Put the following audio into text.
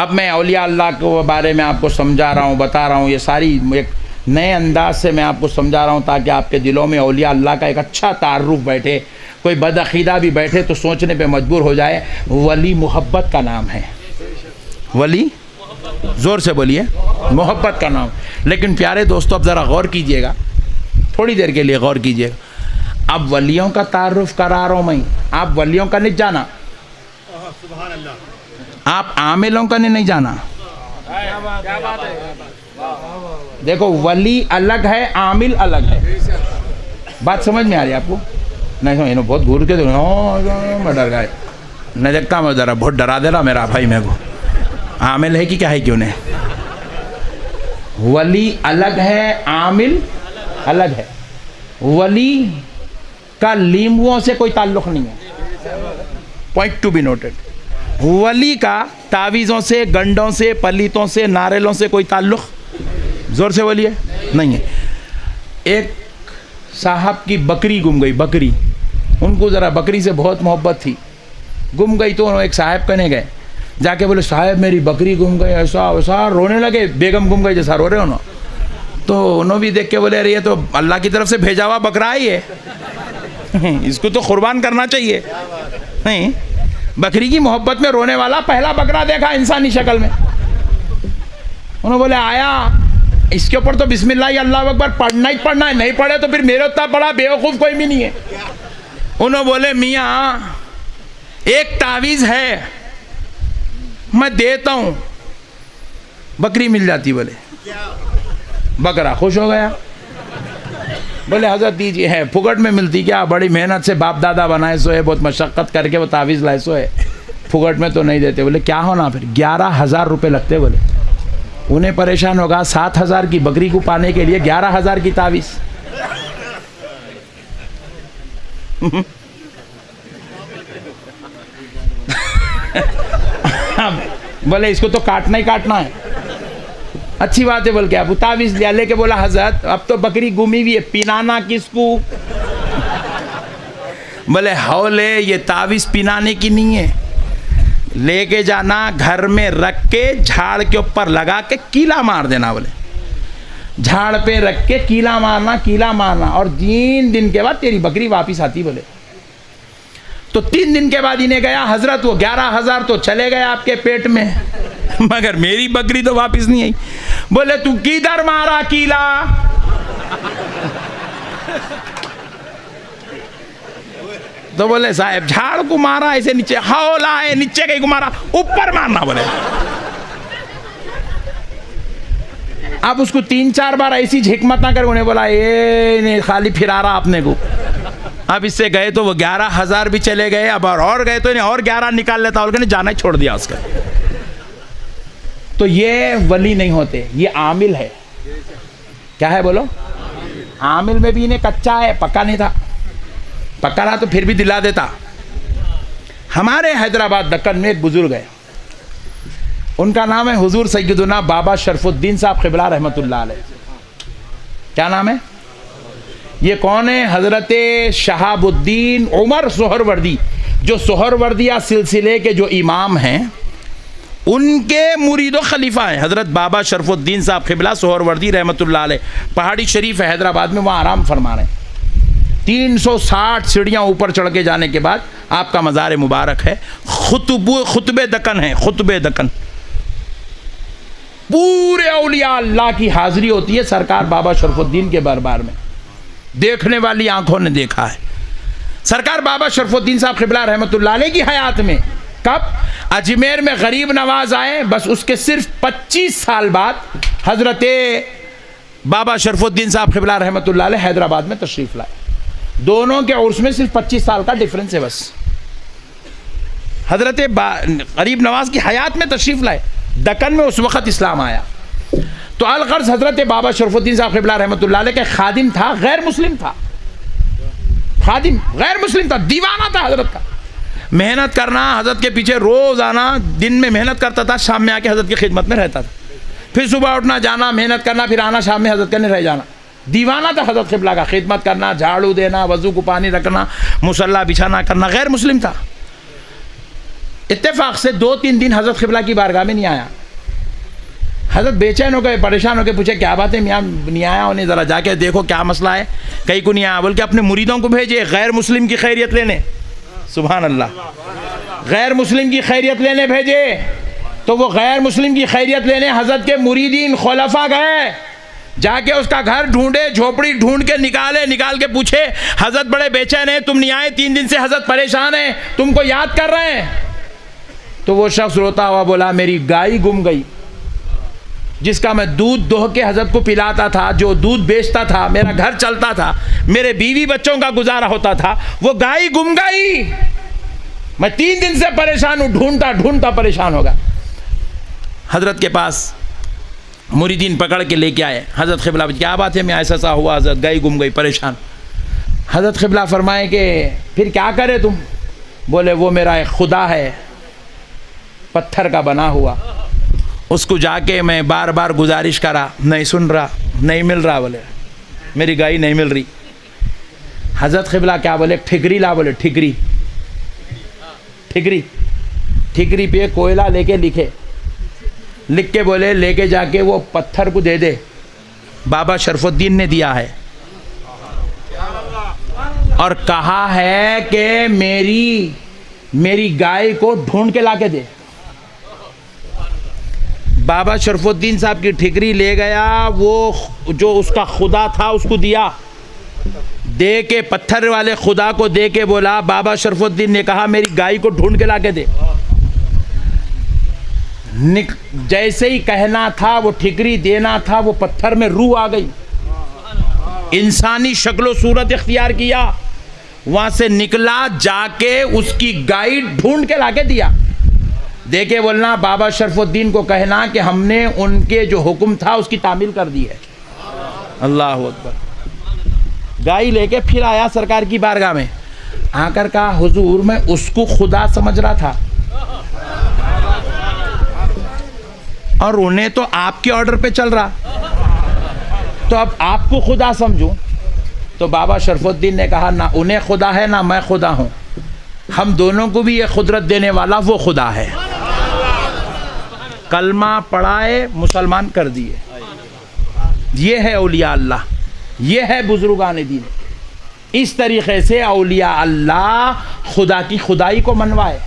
अब मैं औलिया अल्लाह के बारे में आपको समझा रहा हूँ, बता रहा हूँ, ये सारी एक नए अंदाज से मैं आपको समझा रहा हूँ ताकि आपके दिलों में औलिया अल्लाह का एक अच्छा तारुफ बैठे। कोई बदअक़ीदा भी बैठे तो सोचने पे मजबूर हो जाए। वली मोहब्बत का नाम है। वली, ज़ोर से बोलिए, मोहब्बत का नाम। लेकिन प्यारे दोस्तों, अब ज़रा गौर कीजिएगा, थोड़ी देर के लिए गौर कीजिएगा। अब वलियों का तारुफ करा रहा हूँ मैं, आप वलियों का नहीं जाना, आप आमिलों का नहीं जाना। देखो, वली अलग है, आमिल अलग है। बात समझ में आ रही है आपको? नहीं समझ, बहुत घूर के मैं डर गया, नहीं देखता मैं, ज़रा बहुत डरा दे रहा मेरा भाई मेरे को। आमिल है कि क्या है, क्यों नहीं? वली अलग है, आमिल अलग है। वली का लीम्बुओं से कोई ताल्लुक़ नहीं है, पॉइंट टू बी नोटेड। वली का तावीज़ों से, गंडों से, पलीतों से, नारियलों से कोई ताल्लुक़, ज़ोर से बोलिए, नहीं है। एक साहब की बकरी गुम गई, बकरी, उनको ज़रा बकरी से बहुत मोहब्बत थी, गुम गई तो एक साहब कहने गए, जाके बोले साहब मेरी बकरी गुम गई, ऐसा वैसा, रोने लगे, बेगम गुम गई जैसा रो रहे हो ना। तो उन्होंने भी देख के बोले अरे ये तो अल्लाह की तरफ से भेजा हुआ बकरा ही है, इसको तो कुर्बान करना चाहिए। नहीं, बकरी की मोहब्बत में रोने वाला पहला बकरा देखा इंसानी शक्ल में। उन्होंने बोले आया, इसके ऊपर तो बिस्मिल्लाह अल्लाह अकबर पढ़ना ही पढ़ना है, नहीं पढ़े तो फिर मेरे उतना बड़ा बेवकूफ़ कोई भी नहीं है। उन्होंने बोले मियाँ एक तावीज़ है, मैं देता हूँ, बकरी मिल जाती। बोले बकरा खुश हो गया, बोले हज़रत दीजिए, है फुकट में मिलती क्या? बड़ी मेहनत से बाप दादा बनाए सो है, बहुत मशक्क़त करके वो तावीज़ लाए सो है, फुकट में तो नहीं देते। बोले क्या होना फिर? 11,000 रुपये लगते। बोले उन्हें परेशान होगा, 7,000 की बकरी को पाने के लिए 11,000 की तावीज़। बोले इसको तो काटना ही काटना है। अच्छी बात है बोल के अब तावीज़ लिया, लेके बोला हजरत अब तो बकरी गुमी हुई है, पिनाना किसको? बोले हौले ये तावीज़ पिनाने की नहीं है, लेके जाना घर में रख के झाड़ के ऊपर लगा के कीला मार देना। बोले झाड़ पे रख के कीला मारना, कीला मारना, और 3 दिन के बाद तेरी बकरी वापिस आती। बोले तो 3 दिन के बाद इन्हें गया हजरत वो 11,000 तो चले गए आपके पेट में, मगर मेरी बकरी तो वापिस नहीं आई। बोले तू किधर मारा कीला? तो बोले साहब झाड़ को मारा ऐसे नीचे, हौला है नीचे कहीं को मारा, ऊपर मारना। बोले अब उसको 3-4 बार ऐसी झिकमत ना कर, उन्हें बोला ये नहीं खाली फिरा रहा आपने को। अब इससे गए तो वो 11,000 भी चले गए, अब और गए तो इन्हें और 11 निकाल लेता, और जाना ही छोड़ दिया उसका। तो ये वली नहीं होते, ये आमिल है। क्या है बोलो? आमिल में भी इन्हें कच्चा है, पक्का नहीं था। पक्का रहा तो फिर भी दिला देता। हमारे हैदराबाद दक्कन में एक बुजुर्ग है, उनका नाम है हुजूर सैयदुना बाबा शरफुद्दीन साहब क़िबला रहमतुल्लाह अलैह। क्या नाम है? ये कौन है? हज़रत शहाबुद्दीन उमर सोहरवर्दी, जो सोहरवर्दिया सिलसिले के जो इमाम हैं, उनके मुरीद व खलीफा हैं हज़रत बाबा शरफुद्दीन साहब क़िबला सोहरवर्दी रहमतुल्लाह अलैह। पहाड़ी शरीफ है हैदराबाद में, वहाँ आराम फरमा रहे हैं। 360 सीढ़ियाँ ऊपर चढ़ के जाने के बाद आपका मज़ार मुबारक है। खुतबे दक्कन है, खुतबे दक्कन, पूरे औलिया अल्लाह की हाज़िरी होती है सरकार बाबा शरफुद्दीन के दरबार में। देखने वाली आंखों ने देखा है। सरकार बाबा शरफुद्दीन साहब क़िबला रहमतुल्लाह अलैह की हयात में कब अजमेर में गरीब नवाज आए, बस उसके सिर्फ 25 साल बाद हज़रत बाबा शरफुद्दीन साहब क़िबला रहमतुल्लाह अलैह हैदराबाद में तशरीफ़ लाए। दोनों के उर्स में सिर्फ 25 साल का डिफरेंस है बस। हज़रत गरीब नवाज की हयात में तशरीफ़ लाए, दक्कन में उस वक़्त इस्लाम आया। तो अलगर्ज हज़रत बाबा शरफुद्दीन साहब क़िबला रहमतुल्लाह अलैह के खादिम था, गैर मुस्लिम था, खादिम गैर मुस्लिम था, दीवाना था हज़रत का। मेहनत करना, हज़रत के पीछे रोज़ आना, दिन में मेहनत करता था, शाम में आके हज़रत की खिदमत में रहता था। फिर सुबह उठना, जाना, मेहनत करना, फिर आना, शाम में हज़रत करने रह जाना। दीवाना था हज़रत क़िबला का, खिदमत करना, झाड़ू देना, वज़ू को पानी रखना, मुसल्ला बिछाना करना, गैर मुस्लिम था। इत्तेफाक से 2-3 दिन हज़रत क़िबला की बारगाह में नहीं आया। हज़रत बेचैन हो गए, परेशान हो गए, पूछे क्या बात है मियाँ नहीं आया, उन्हें ज़रा जाके देखो क्या मसला है। कहीं को नहीं आया, बोल के अपने मुरीदों को भेजे गैर मुस्लिम की खैरियत लेने। सुभान अल्लाह, गैर मुस्लिम की खैरियत लेने भेजे। तो वो गैर मुस्लिम की खैरियत लेने हज़रत के मुरीदीन खुलफा गए, जाके उसका घर ढूंढे, झोपड़ी ढूंढ के निकाल के पूछे हज़रत बड़े बेचैन हैं, तुम नहीं आए, 3 दिन से हज़रत परेशान हैं, तुमको याद कर रहे हैं। तो वो शख्स रोता हुआ बोला मेरी गाय गुम गई, जिसका मैं दूध दोह के हज़रत को पिलाता था, जो दूध बेचता था, मेरा घर चलता था, मेरे बीवी बच्चों का गुजारा होता था, वो गाय गुम गई। मैं 3 दिन से परेशान हूँ, ढूंढता परेशान होगा। हज़रत के पास मुरीदीन पकड़ के लेके आए। हज़रत क़िबला क्या बात है, मैं ऐसा हुआ हज़रत, गाय गुम गई, परेशान। हज़रत क़िबला फरमाए कि फिर क्या करे तुम? बोले वो मेरा एक खुदा है, पत्थर का बना हुआ, उसको जाके मैं बार बार गुजारिश करा, नहीं सुन रहा, नहीं मिल रहा, बोले मेरी गाय नहीं मिल रही। हज़रत क़िबला क्या बोले, ठिकरी ला, बोले ठिकरी पे कोयला लेके लिख के बोले लेके जाके वो पत्थर को दे दे, बाबा शरफुद्दीन ने दिया है और कहा है कि मेरी गाय को ढूंढ के लाके दे। बाबा शरफुद्दीन साहब की ठिकरी ले गया, वो जो उसका खुदा था उसको दिया, दे के पत्थर वाले खुदा को दे के बोला, बाबा शरफुद्दीन ने कहा मेरी गाय को ढूंढ के लाके दे। जैसे ही कहना था, वो ठिकरी देना था, वो पत्थर में रूह आ गई, इंसानी शक्लो सूरत इख्तियार किया, वहां से निकला, जाके उसकी गाय ढूंढ के लाके दिया। देखे बोलना बाबा शरफुद्दीन को कहना कि हमने उनके जो हुक्म था उसकी तामील कर दी है। अल्लाह अकबर। गाय लेके फिर आया सरकार की बारगाह में, आकर कहा हुजूर मैं उसको खुदा समझ रहा था और उन्हें तो आपके ऑर्डर पे चल रहा, तो अब आपको खुदा समझूं। तो बाबा शरफुद्दीन ने कहा ना उन्हें खुदा है ना मैं खुदा हूं, हम दोनों को भी ये कुदरत देने वाला वो खुदा है। कलमा पढ़ाए, मुसलमान कर दिए। ये है औलिया अल्लाह, ये है बुजुर्गान दीन। इस तरीक़े से औलिया अल्लाह खुदा की खुदाई को मनवाए।